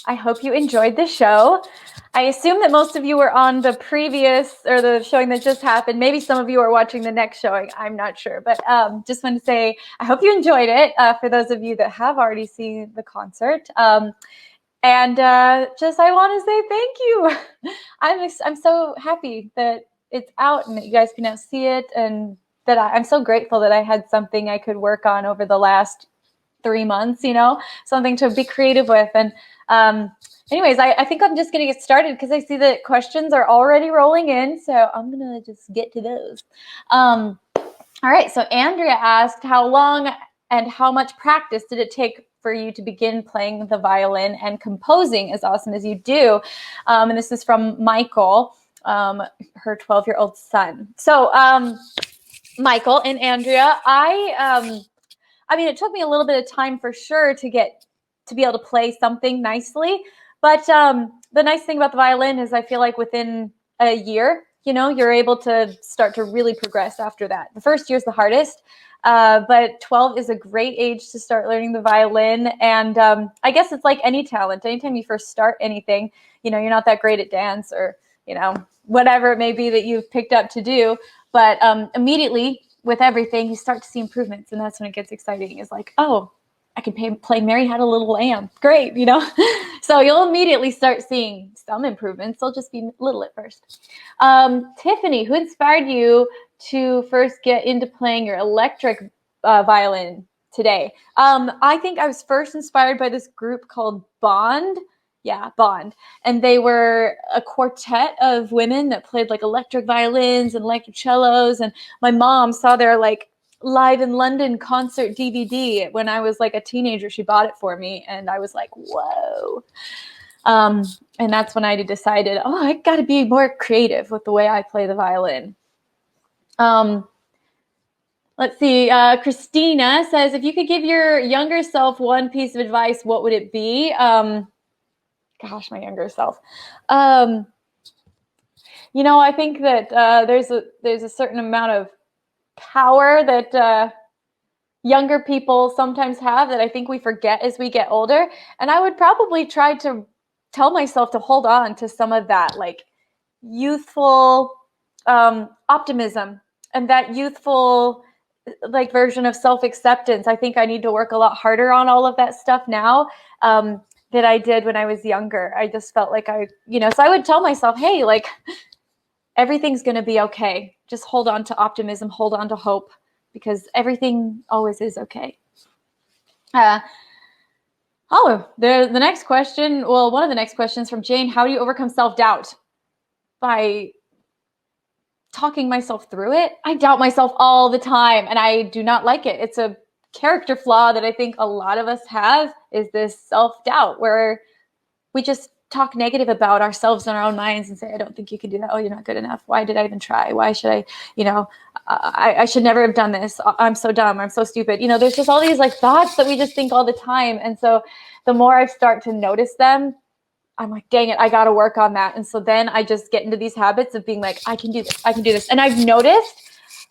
I hope you enjoyed the show. I assume that most of you were on the previous or the showing that just happened. Maybe some of you are watching the next showing. I'm not sure. But just want to say I hope you enjoyed it for those of you that have already seen the concert. And just I want to say thank you. I'm so happy that it's out and that you guys can now see it, and that I'm so grateful that I had something I could work on over the last 3 months, something to be creative with. And anyways, I think I'm just going to get started because I see that questions are already rolling in. So I'm going to just get to those. All right. So Andrea asked, how long and how much practice did it take for you to begin playing the violin and composing as awesome as you do? And this is from Michael, her 12-year-old son. So Michael and Andrea, I mean, it took me a little bit of time for sure to be able to play something nicely. But the nice thing about the violin is I feel like within a year, you're able to start to really progress after that. The first year is the hardest, but 12 is a great age to start learning the violin. And I guess it's like any talent. Anytime you first start anything, you're not that great at dance or, whatever it may be that you've picked up to do. But immediately, with everything, you start to see improvements, and that's when it gets exciting. It's like, oh, I can play Mary Had a Little Lamb. Great, So you'll immediately start seeing some improvements. They'll just be little at first. Tiffany, who inspired you to first get into playing your electric violin today? I think I was first inspired by this group called Bond. Yeah, Bond. And they were a quartet of women that played like electric violins and electric cellos. And my mom saw their like Live in London concert DVD when I was like a teenager. She bought it for me. And I was like, whoa. And that's when I decided, I got to be more creative with the way I play the violin. Let's see. Christina says, if you could give your younger self one piece of advice, what would it be? Gosh, my younger self. I think that there's a certain amount of power that younger people sometimes have that I think we forget as we get older. And I would probably try to tell myself to hold on to some of that like youthful optimism and that youthful like version of self-acceptance. I think I need to work a lot harder on all of that stuff now. That I did when I was younger. I just felt like so I would tell myself, hey, like everything's going to be okay. Just hold on to optimism, hold on to hope, because everything always is okay. The next question, one of the next questions from Jane, how do you overcome self-doubt? By talking myself through it. I doubt myself all the time, and I do not like it. It's a character flaw that I think a lot of us have, is this self-doubt where we just talk negative about ourselves in our own minds and say, I don't think you can do that. Oh, you're not good enough. Why did I even try? Why should I, I should never have done this. I'm so dumb. I'm so stupid. There's just all these like thoughts that we just think all the time. And so the more I start to notice them, I'm like, dang it, I got to work on that. And so then I just get into these habits of being like, I can do this. I can do this. And I've noticed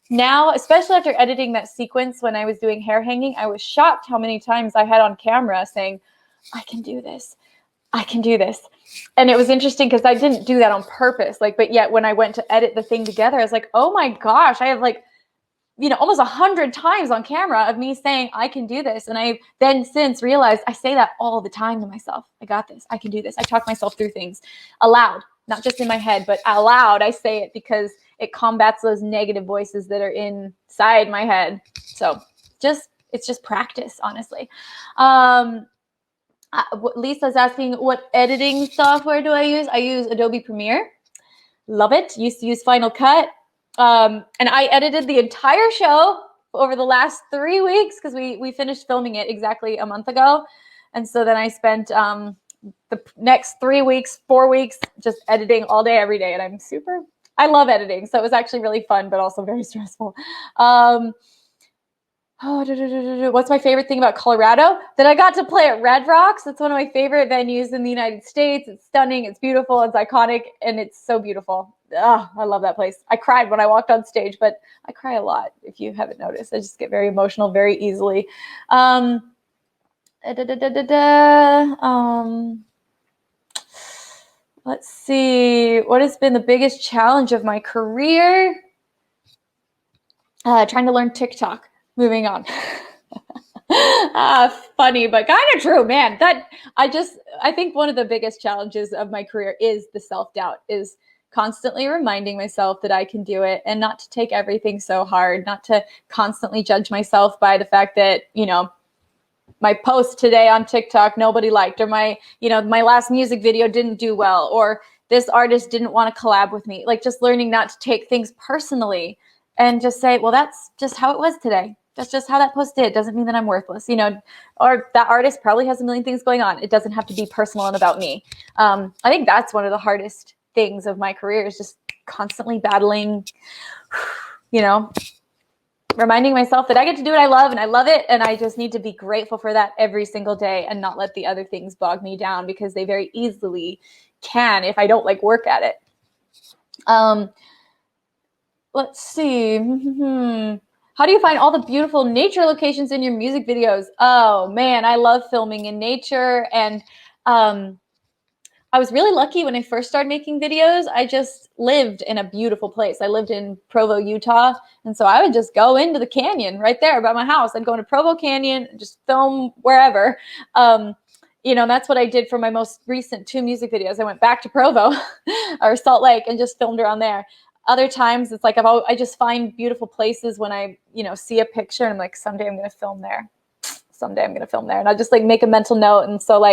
now, especially after editing that sequence when I was doing hair hanging, I was shocked how many times I had on camera saying, I can do this. I can do this. And it was interesting because I didn't do that on purpose. But yet when I went to edit the thing together, I was like, oh my gosh, I have almost 100 times on camera of me saying, I can do this. And I then since realized I say that all the time to myself. I got this. I can do this. I talk myself through things aloud, not just in my head, but aloud. I say it because it combats those negative voices that are inside my head. So it's just practice, honestly. Lisa's asking, what editing software do I use? I use Adobe Premiere. Love it. Used to use Final Cut. And I edited the entire show over the last 3 weeks because we finished filming it exactly a month ago. And so then I spent the next 3 weeks, 4 weeks, just editing all day, every day. And I love editing. So it was actually really fun, but also very stressful. What's my favorite thing about Colorado? That I got to play at Red Rocks. It's one of my favorite venues in the United States. It's stunning. It's beautiful. It's iconic. And it's so beautiful. I love that place. I cried when I walked on stage, but I cry a lot, if you haven't noticed. I just get very emotional very easily. Let's see. What has been the biggest challenge of my career? Trying to learn TikTok. Moving on. Funny, but kind of true, man. I think one of the biggest challenges of my career is the self-doubt, is constantly reminding myself that I can do it and not to take everything so hard, not to constantly judge myself by the fact that, my post today on TikTok, nobody liked, or my last music video didn't do well, or this artist didn't want to collab with me. Like, just learning not to take things personally and just say, well, that's just how it was today. That's just how that post did. Doesn't mean that I'm worthless, or that artist probably has a million things going on. It doesn't have to be personal and about me. I think that's one of the hardest things of my career, is just constantly battling, reminding myself that I get to do what I love and I love it. And I just need to be grateful for that every single day and not let the other things bog me down, because they very easily can if I don't work at it. Let's see. How do you find all the beautiful nature locations in your music videos? Oh man, I love filming in nature. And I was really lucky when I first started making videos. I just lived in a beautiful place. I lived in Provo, Utah. And so I would just go into the canyon right there by my house. I'd go into Provo Canyon and just film wherever. That's what I did for my most recent 2 music videos. I went back to Provo or Salt Lake and just filmed around there. Other times it's like I just find beautiful places when I, see a picture and I'm like, someday I'm going to film there. Someday I'm going to film there. And I just make a mental note. And so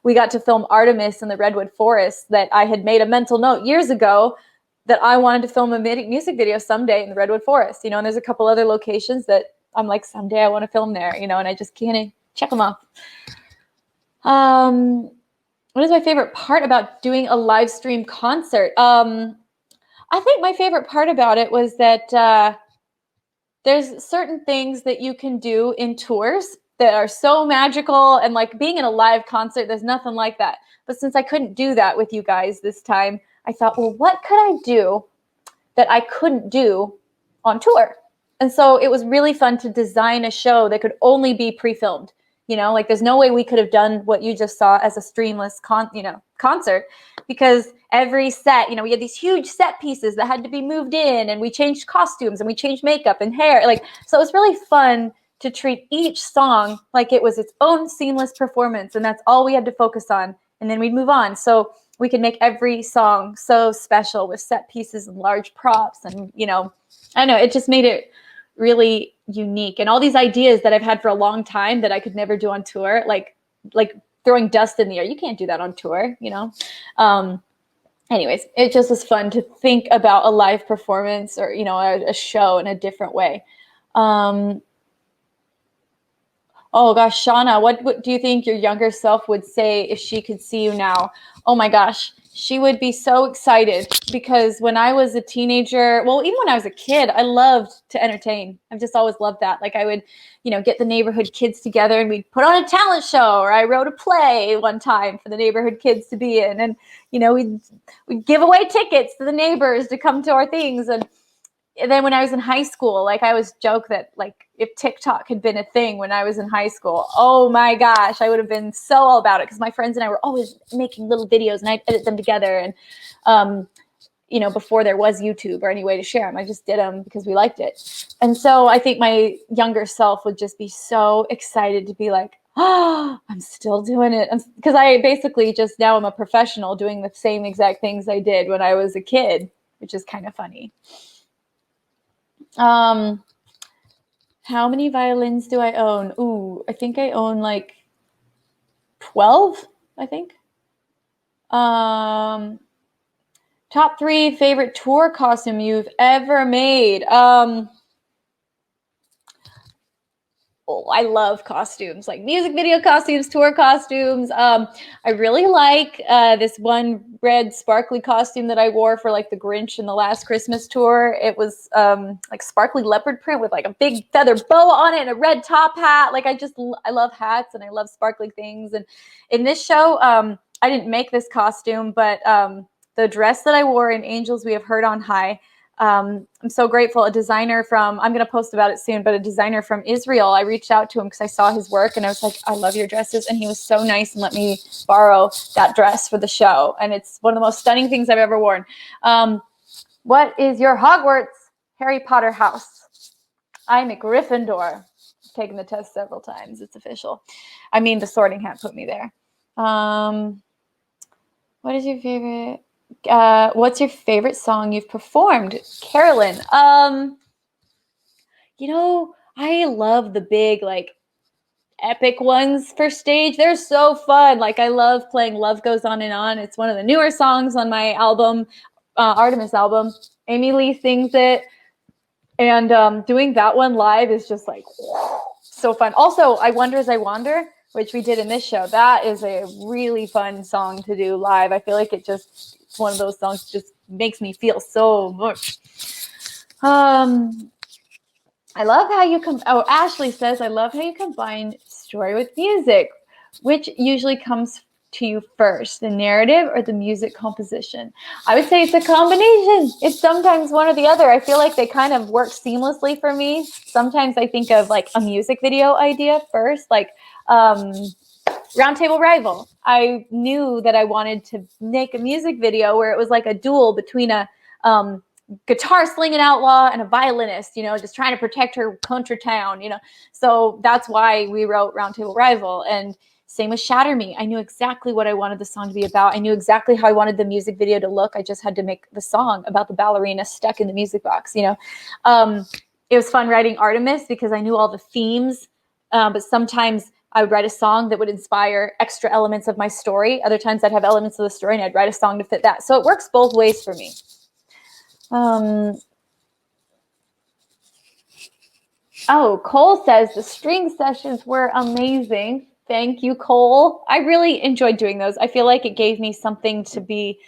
we got to film Artemis in the Redwood Forest, that I had made a mental note years ago that I wanted to film a music video someday in the Redwood Forest, and there's a couple other locations that I'm like, someday I want to film there, and I just can't check them off. What is my favorite part about doing a live stream concert? I think my favorite part about it was that there's certain things that you can do in tours that are so magical, and being in a live concert, there's nothing like that. But since I couldn't do that with you guys this time, I thought, well, what could I do that I couldn't do on tour? And so it was really fun to design a show that could only be pre-filmed. There's no way we could have done what you just saw as a streamless concert, because every set, we had these huge set pieces that had to be moved in, and we changed costumes and we changed makeup and hair. So it was really fun to treat each song like it was its own seamless performance, and that's all we had to focus on, and then we'd move on. So we could make every song so special with set pieces and large props, and I know, it just made it really unique. And all these ideas that I've had for a long time that I could never do on tour, like throwing dust in the air, you can't do that on tour, anyways, it just was fun to think about a live performance or a show in a different way. Oh gosh, Shauna, what do you think your younger self would say if she could see you now? Oh my gosh, she would be so excited, because when I was a teenager, well, even when I was a kid, I loved to entertain. I've just always loved that. I would, get the neighborhood kids together and we'd put on a talent show, or I wrote a play one time for the neighborhood kids to be in. And, we'd give away tickets to the neighbors to come to our things. And then when I was in high school, I always joke that if TikTok had been a thing when I was in high school, oh my gosh, I would have been so all about it, because my friends and I were always making little videos and I'd edit them together. And, before there was YouTube or any way to share them, I just did them because we liked it. And so I think my younger self would just be so excited to be like, oh, I'm still doing it. Because I basically just now I'm a professional doing the same exact things I did when I was a kid, which is kind of funny. How many violins do I own? Ooh, I think I own 12, I think. Top 3 favorite tour costume you've ever made. I love costumes, music video costumes, tour costumes. I really like this one red sparkly costume that I wore for the Grinch in the last Christmas tour. It was sparkly leopard print with a big feather bow on it and a red top hat. I love hats and I love sparkly things. And in this show, I didn't make this costume, but the dress that I wore in Angels We Have Heard on High, I'm so grateful. A designer from, I'm going to post about it soon, but a designer from Israel, I reached out to him because I saw his work and I was like, I love your dresses. And he was so nice and let me borrow that dress for the show. And it's one of the most stunning things I've ever worn. What is your Hogwarts Harry Potter house? I'm a Gryffindor. I've taken the test several times. It's official. I mean, the Sorting Hat put me there. What is your favorite? What's your favorite song you've performed? Carolyn. I love the big, like, epic ones for stage. They're so fun. Like, I love playing Love Goes On and On. It's one of the newer songs on my album, Artemis album. Amy Lee sings it. And doing that one live is just like so fun. Also, I Wonder As I Wander, which we did in this show. That is a really fun song to do live. I feel like it's one of those songs that just makes me feel so much. I love how you Ashley says, I love how you combine story with music. Which usually comes to you first, the narrative or the music composition? I would say it's a combination. It's sometimes one or the other. I feel like they kind of work seamlessly for me. Sometimes I think of like a music video idea first, like Roundtable Rival. I knew that I wanted to make a music video where it was like a duel between a guitar slinging outlaw and a violinist, just trying to protect her country town, So that's why we wrote Roundtable Rival. And same with Shatter Me. I knew exactly what I wanted the song to be about. I knew exactly how I wanted the music video to look. I just had to make the song about the ballerina stuck in the music box, It was fun writing Artemis because I knew all the themes, but sometimes I would write a song that would inspire extra elements of my story. Other times I'd have elements of the story and I'd write a song to fit that. So it works both ways for me. Cole says the string sessions were amazing. Thank you, Cole. I really enjoyed doing those. I feel like it gave me something to be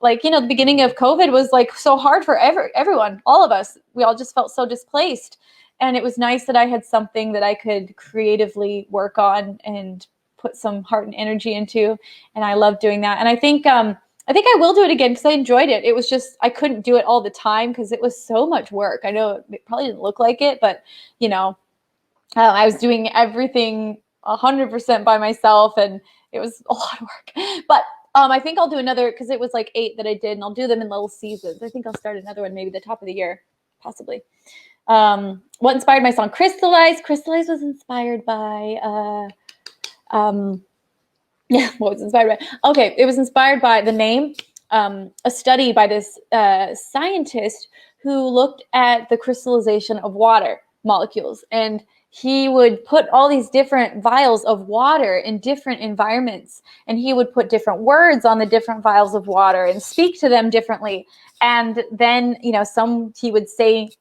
like, the beginning of COVID was like so hard for everyone, all of us. We all just felt so displaced. And it was nice that I had something that I could creatively work on and put some heart and energy into. And I love doing that. And I think I will do it again because I enjoyed it. It was just, I couldn't do it all the time because it was so much work. I know it probably didn't look like it, but I was doing everything 100% by myself and it was a lot of work. But I think I'll do another because it was like 8 that I did and I'll do them in little seasons. I think I'll start another one maybe the top of the year, possibly. What inspired my song Crystallize? Crystallize was inspired by what was inspired by? Okay, it was inspired by the name, a study by this scientist who looked at the crystallization of water molecules. And he would put all these different vials of water in different environments. And he would put different words on the different vials of water and speak to them differently. And then, he would say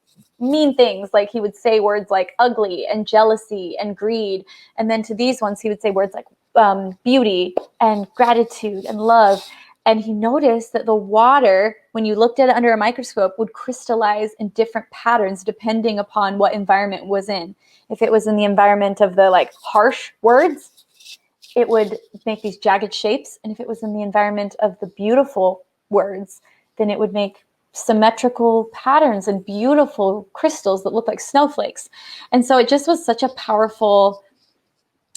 mean things, like he would say words like ugly and jealousy and greed. And then to these ones, he would say words like beauty and gratitude and love. And he noticed that the water, when you looked at it under a microscope, would crystallize in different patterns depending upon what environment it was in. If it was in the environment of the like harsh words, it would make these jagged shapes. And if it was in the environment of the beautiful words, then it would make symmetrical patterns and beautiful crystals that look like snowflakes. And so it just was such a powerful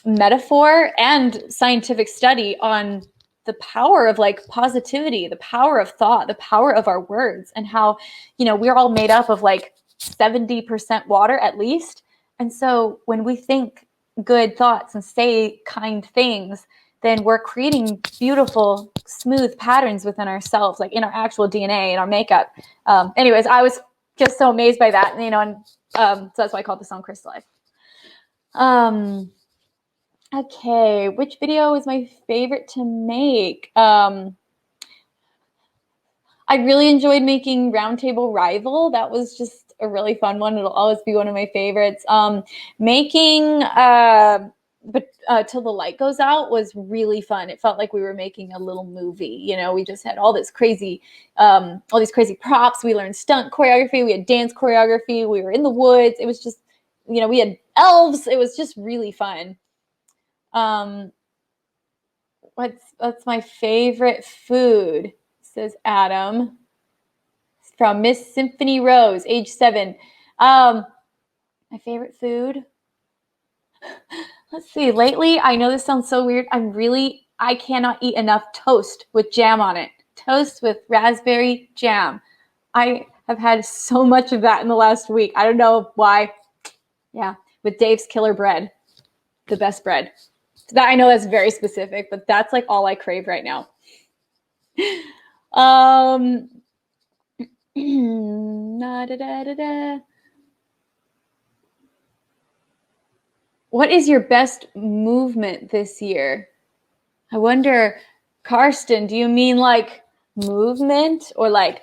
metaphor and scientific study on the power of like positivity, the power of thought, the power of our words, and how, we're all made up of like 70% water at least. And so when we think good thoughts and say kind things, then we're creating beautiful, smooth patterns within ourselves, like in our actual DNA and our makeup. Anyways, I was just so amazed by that, and so that's why I called the song Crystallize. Okay, which video is my favorite to make? I really enjoyed making Roundtable Rival. That was just a really fun one. It'll always be one of my favorites. Making Till the Light Goes Out was really fun. It felt like we were making a little movie. We just had all these crazy props. We learned stunt choreography. We had dance choreography. We were in the woods. It was just, we had elves. It was just really fun. What's my favorite food? Says Adam. from Miss Symphony Rose, age 7. My favorite food. Let's see. Lately, I know this sounds so weird. I cannot eat enough toast with jam on it. Toast with raspberry jam. I have had so much of that in the last week. I don't know why. Yeah, with Dave's Killer Bread, the best bread. That I know that's very specific, but that's like all I crave right now. What is your best movement this year? I wonder, Karsten, do you mean like movement or like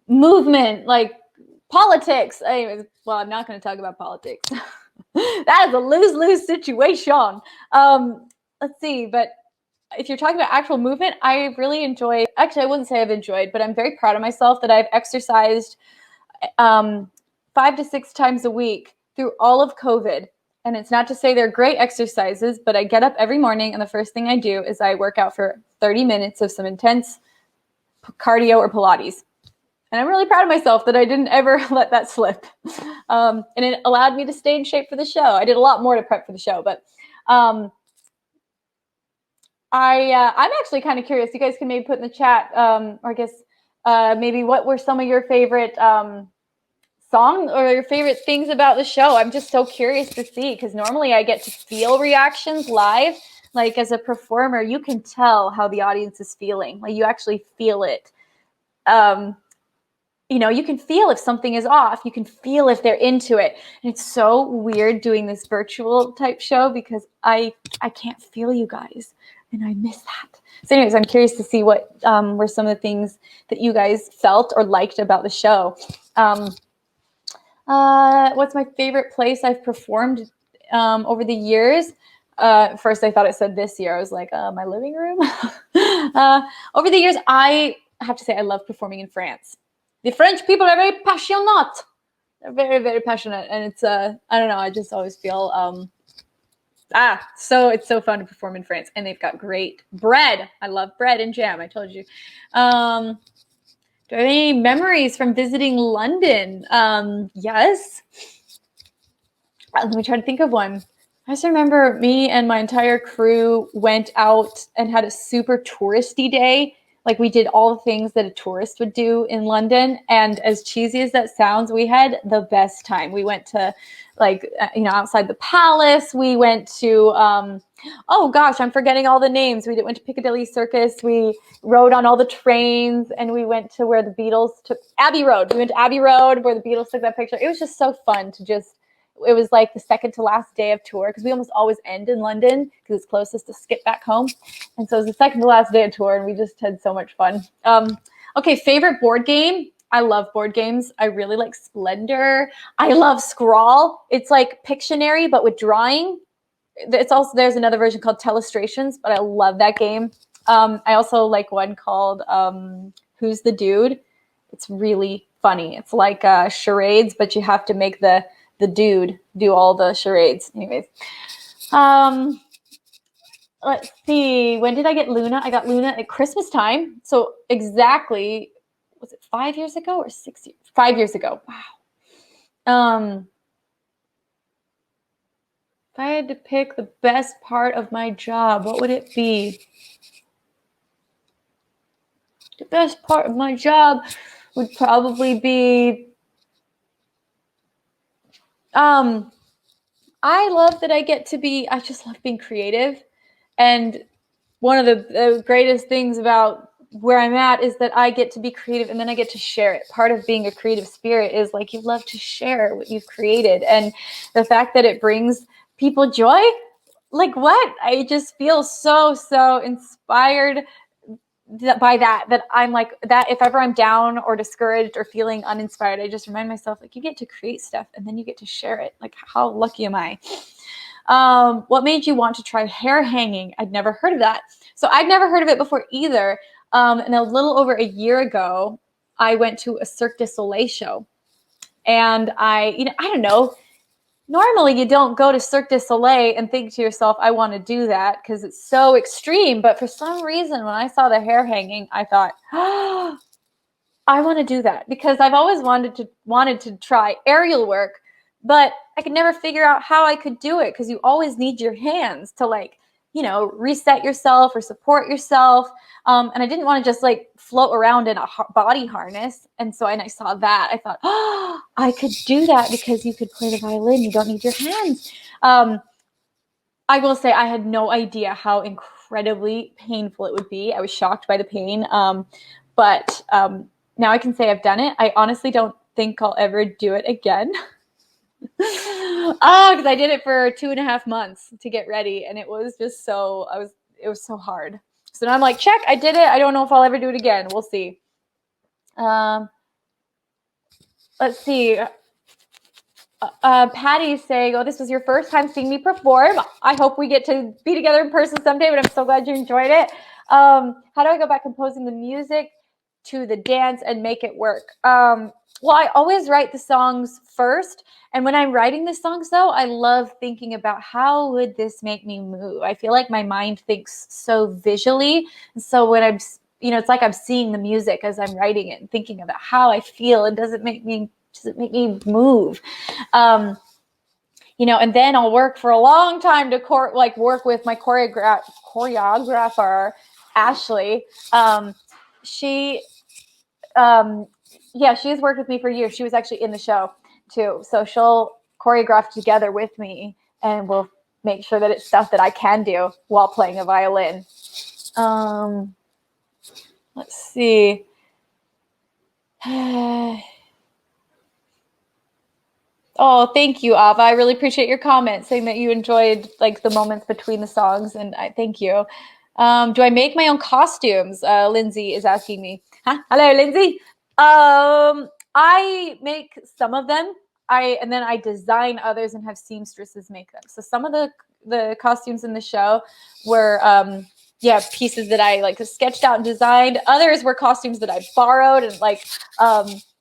movement, like politics? Anyways, well, I'm not going to talk about politics. That is a lose-lose situation. Let's see, but if you're talking about actual movement, I really enjoy, actually, I wouldn't say I've enjoyed, but I'm very proud of myself that I've exercised 5 to 6 times a week through all of COVID. And it's not to say they're great exercises, but I get up every morning and the first thing I do is I work out for 30 minutes of some intense cardio or Pilates. And I'm really proud of myself that I didn't ever let that slip. And it allowed me to stay in shape for the show. I did a lot more to prep for the show, but I'm actually kind of curious. You guys can maybe put in the chat, or I guess maybe what were some of your favorite songs or your favorite things about the show. I'm just so curious to see, because normally I get to feel reactions live. Like as a performer, you can tell how the audience is feeling. Like you actually feel it. You can feel if something is off. You can feel if they're into it. And it's so weird doing this virtual type show because I can't feel you guys. And I miss that. So anyways, I'm curious to see what were some of the things that you guys felt or liked about the show. What's my favorite place I've performed over the years? First, I thought it said this year. I was like, my living room. Over the years, I have to say I love performing in France. The French people are very passionate. They're very, very passionate. And it's, I don't know, I just always feel, so it's so fun to perform in France. And they've got great bread. I love bread and jam. I told you. Do I have any memories from visiting London? Yes. Let me try to think of one. I just remember me and my entire crew went out and had a super touristy day. Like we did all the things that a tourist would do in London. And as cheesy as that sounds, we had the best time. We went to outside the palace. We went to, oh gosh, I'm forgetting all the names. We went to Piccadilly Circus. We rode on all the trains and we went to where the Beatles took Abbey Road. We went to Abbey Road where the Beatles took that picture. It was just so fun to it was like the second to last day of tour because we almost always end in London because it's closest to skip back home. And so it was the second to last day of tour and we just had so much fun. Okay, favorite board game. I love board games. I really like Splendor. I love Scrawl. It's like Pictionary, but with drawing. There's another version called Telestrations, but I love that game. I also like one called Who's the Dude? It's really funny. It's like charades, but you have to make the dude do all the charades. Anyways, let's see. When did I get Luna? I got Luna at Christmas time. So exactly, was it 5 years ago or 6 years? 5 years ago. Wow. If I had to pick the best part of my job, what would it be? The best part of my job would probably be I love that I just love being creative. And one of the greatest things about where I'm at is that I get to be creative and then I get to share it. Part of being a creative spirit is like you love to share what you've created. And the fact that it brings people joy, like what? I just feel so inspired by that I'm like that. If ever I'm down or discouraged or feeling uninspired, I just remind myself like you get to create stuff and then you get to share it. Like how lucky am I? What made you want to try hair hanging? I'd never heard of that. So I'd never heard of it before either. And a little over a year ago, I went to a Cirque du Soleil show and I don't know, normally you don't go to Cirque du Soleil and think to yourself, I want to do that because it's so extreme. But for some reason, when I saw the hair hanging, I thought, oh, I want to do that because I've always wanted to try aerial work, but I could never figure out how I could do it because you always need your hands to like, reset yourself or support yourself. And I didn't want to just like float around in a body harness. And so when I saw that, I thought, oh, I could do that because you could play the violin. You don't need your hands. I will say I had no idea how incredibly painful it would be. I was shocked by the pain. But now I can say I've done it. I honestly don't think I'll ever do it again. Because I did it for 2.5 months to get ready, and it was just it was so hard. So now I'm like, check, I did it. I don't know if I'll ever do it again. We'll see. Let's see. Patty's saying, oh, this was your first time seeing me perform. I hope we get to be together in person someday, but I'm so glad you enjoyed it. How do I go about composing the music to the dance and make it work? Well, I always write the songs first. And when I'm writing the songs, though, I love thinking about how would this make me move? I feel like my mind thinks so visually. So when I'm, it's like I'm seeing the music as I'm writing it and thinking about how I feel. And does it make me move? And then I'll work for a long time to work with my choreographer, Ashley. She's worked with me for years. She was actually in the show too. So she'll choreograph together with me and we'll make sure that it's stuff that I can do while playing a violin. Let's see. Oh, thank you, Ava. I really appreciate your comment saying that you enjoyed like the moments between the songs, and I thank you. Do I make my own costumes? Lindsay is asking me. Huh? Hello, Lindsay. I make some of them. And then I design others and have seamstresses make them. So some of the costumes in the show were pieces that I like sketched out and designed. Others were costumes that I borrowed and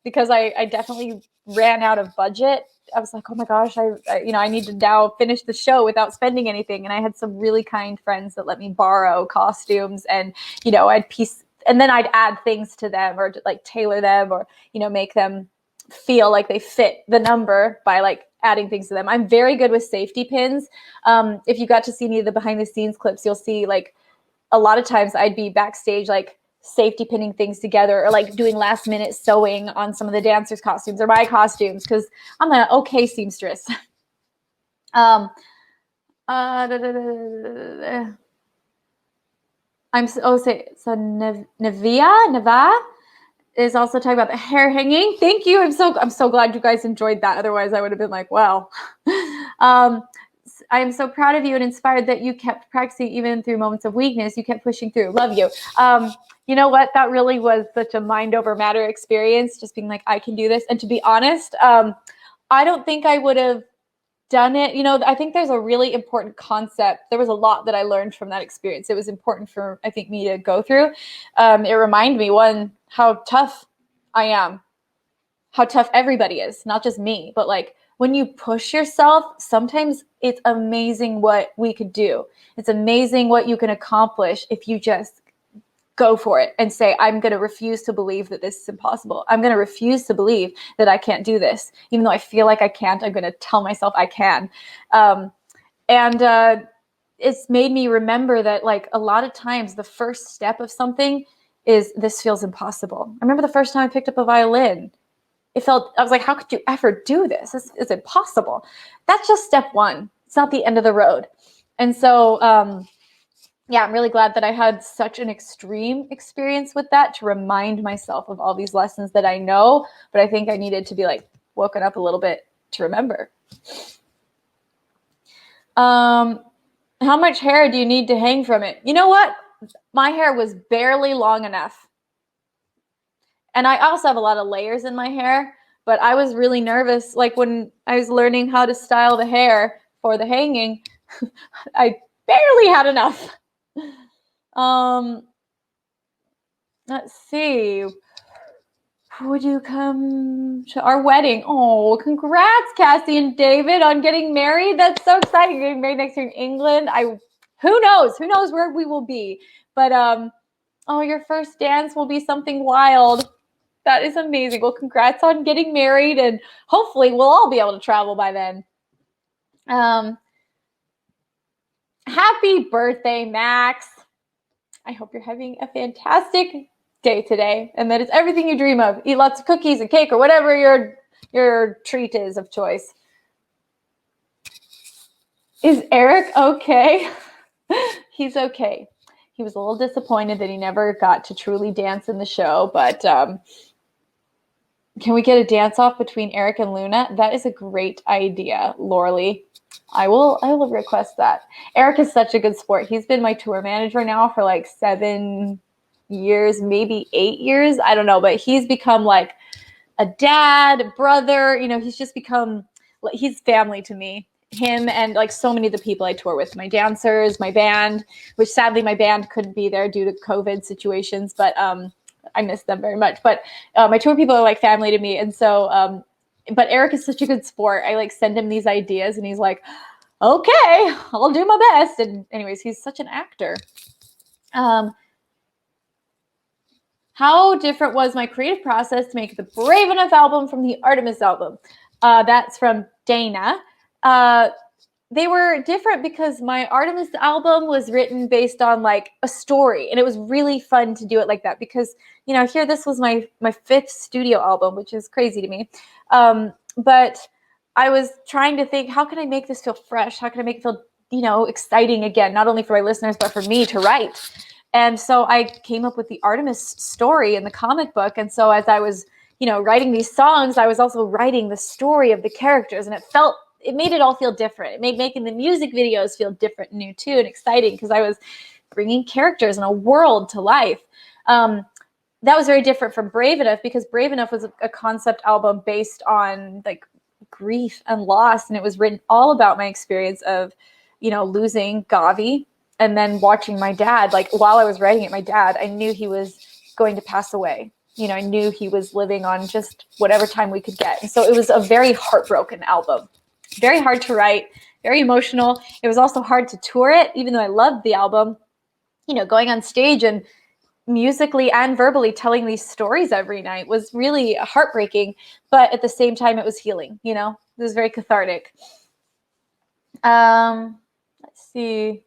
because I definitely ran out of budget. I was like, oh my gosh, I need to now finish the show without spending anything. And I had some really kind friends that let me borrow costumes and, and then I'd add things to them or like tailor them or, make them feel like they fit the number by like adding things to them. I'm very good with safety pins. If you got to see any of the behind the scenes clips, you'll see like a lot of times I'd be backstage, like safety pinning things together or like doing last minute sewing on some of the dancers' costumes or my costumes because I'm an okay seamstress. I'm Neva is also talking about the hair hanging. Thank you. I'm so glad you guys enjoyed that. Otherwise I would have been like, wow. I am so proud of you and inspired that you kept practicing even through moments of weakness. You kept pushing through. Love you. You know what? That really was such a mind over matter experience, just being like, I can do this. And to be honest, I don't think I would have done it. I think there's a really important concept. There was a lot that I learned from that experience. It was important for, I think, me to go through. It reminded me, one, how tough I am, how tough everybody is, not just me, but like, when you push yourself, sometimes it's amazing what we could do. It's amazing what you can accomplish if you just go for it and say, I'm going to refuse to believe that this is impossible. I'm going to refuse to believe that I can't do this. Even though I feel like I can't, I'm going to tell myself I can. It's made me remember that like a lot of times the first step of something is this feels impossible. I remember the first time I picked up a violin. I was like, how could you ever do this? It's impossible. That's just step one. It's not the end of the road. And so, I'm really glad that I had such an extreme experience with that to remind myself of all these lessons that I know, but I think I needed to be like woken up a little bit to remember. How much hair do you need to hang from it? You know what? My hair was barely long enough. And I also have a lot of layers in my hair, but I was really nervous. Like when I was learning how to style the hair for the hanging, I barely had enough. Let's see. Would you come to our wedding? Oh, congrats, Cassie and David, on getting married. That's so exciting. Getting married next year in England. Who knows? Who knows where we will be? But your first dance will be something wild. That is amazing. Well, congrats on getting married, and hopefully we'll all be able to travel by then. Happy birthday, Max. I hope you're having a fantastic day today, and that it's everything you dream of. Eat lots of cookies and cake or whatever your treat is of choice. Is Eric okay? He's okay. He was a little disappointed that he never got to truly dance in the show, but can we get a dance off between Eric and Luna? That is a great idea, Lorley. I will request that. Eric is such a good sport. He's been my tour manager now for like 7 years, maybe 8 years. I don't know, but he's become like a dad, brother. He's just become, he's family to me. Him and like so many of the people I tour with, my dancers, my band, which sadly my band couldn't be there due to COVID situations, but I miss them very much. But my tour people are like family to me. And so, but Eric is such a good sport. I like send him these ideas and he's like, okay, I'll do my best. And anyways, he's such an actor. How different was my creative process to make the Brave Enough album from the Artemis album? That's from Dana. They were different because my Artemis album was written based on like a story, and it was really fun to do it like that because, here this was my 5th studio album, which is crazy to me. But I was trying to think, how can I make this feel fresh? How can I make it feel, exciting again, not only for my listeners, but for me to write. And so I came up with the Artemis story in the comic book. And so as I was, writing these songs, I was also writing the story of the characters, and it made it all feel different. It made making the music videos feel different and new too, and exciting because I was bringing characters and a world to life. That was very different from Brave Enough because Brave Enough was a concept album based on like grief and loss. And it was written all about my experience of, losing Gavi and then watching my dad. Like while I was writing it, my dad, I knew he was going to pass away. I knew he was living on just whatever time we could get. And so it was a very heartbroken album. Very hard to write, very emotional. It was also hard to tour it, even though I loved the album. Going on stage and musically and verbally telling these stories every night was really heartbreaking, but at the same time, it was healing. It was very cathartic. Let's see.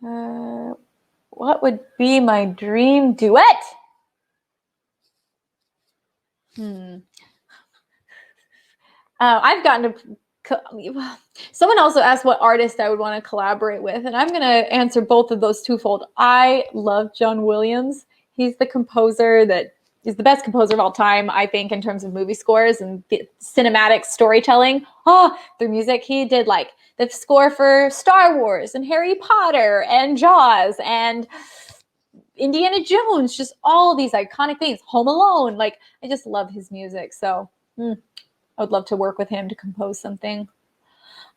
What would be my dream duet? I've gotten to. Someone also asked what artist I would want to collaborate with, and I'm going to answer both of those twofold. I love John Williams. He's the composer that is the best composer of all time, I think, in terms of movie scores and cinematic storytelling. Through music, he did like the score for Star Wars and Harry Potter and Jaws and Indiana Jones, just all these iconic things. Home Alone, like I just love his music. So I would love to work with him to compose something.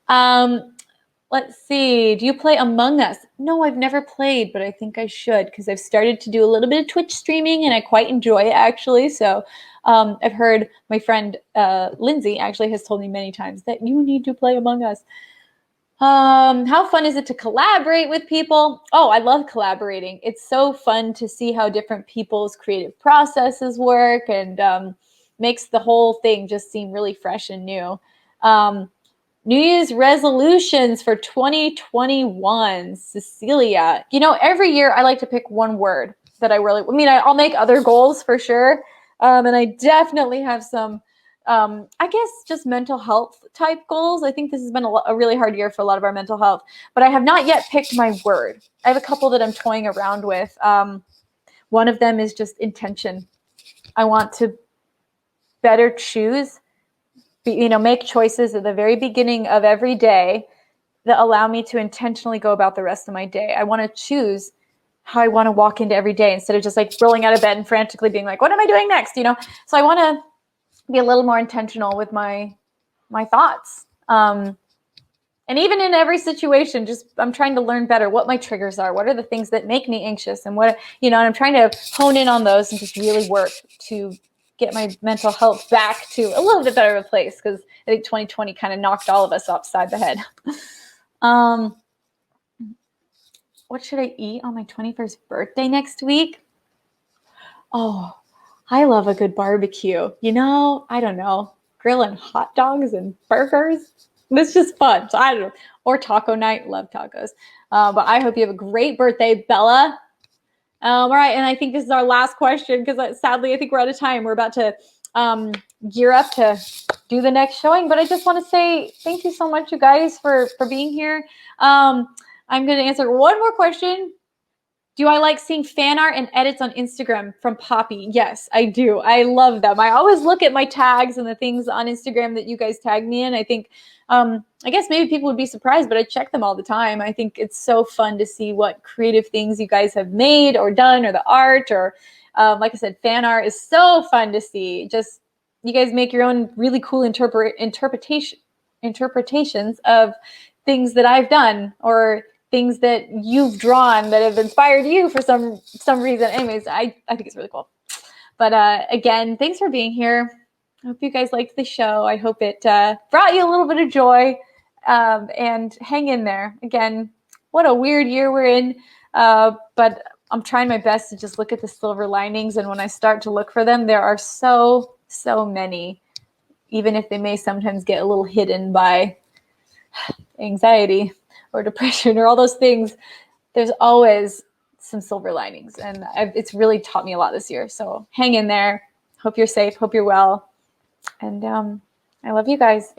Let's see. Do you play Among Us? No, I've never played, but I think I should because I've started to do a little bit of Twitch streaming and I quite enjoy it actually. So I've heard my friend Lindsay actually has told me many times that you need to play Among Us. How fun is it to collaborate with people? Oh, I love collaborating. It's so fun to see how different people's creative processes work and makes the whole thing just seem really fresh and new. New Year's resolutions for 2021, Cecilia. Every year I like to pick one word that I'll make other goals for sure. And I definitely have some, I guess, just mental health type goals. I think this has been a really hard year for a lot of our mental health, but I have not yet picked my word. I have a couple that I'm toying around with. One of them is just intention. I want to better choose, make choices at the very beginning of every day that allow me to intentionally go about the rest of my day. I want to choose how I want to walk into every day instead of just like rolling out of bed and frantically being like, what am I doing next? So I want to be a little more intentional with my thoughts. And even in every situation, I'm trying to learn better what my triggers are. What are the things that make me anxious and and I'm trying to hone in on those and just really work to get my mental health back to a little bit better of a place because I think 2020 kind of knocked all of us upside the head. What should I eat on my 21st birthday next week? Oh, I love a good barbecue. You know, I don't know, grilling hot dogs and burgers. It's just fun. So I don't know. Or taco night. Love tacos. But I hope you have a great birthday, Bella. All right, and I think this is our last question because sadly I think we're out of time. We're about to gear up to do the next showing, but I just want to say thank you so much, you guys, for being here. I'm going to answer one more question. Do I like seeing fan art and edits on Instagram from Poppy? Yes, I do. I love them. I always look at my tags and the things on Instagram that you guys tag me in. I think, I guess maybe people would be surprised, but I check them all the time. I think it's so fun to see what creative things you guys have made or done, or the art, or like I said, fan art is so fun to see. Just you guys make your own really cool interpretations of things that I've done, or things that you've drawn that have inspired you for some reason. Anyways, I think it's really cool. But again, thanks for being here. I hope you guys liked the show. I hope it brought you a little bit of joy, and hang in there. Again, what a weird year we're in, but I'm trying my best to just look at the silver linings, and when I start to look for them, there are so many, even if they may sometimes get a little hidden by anxiety or depression or all those things. There's always some silver linings, and it's really taught me a lot this year. So hang in there. Hope you're safe. Hope you're well. And I love you guys.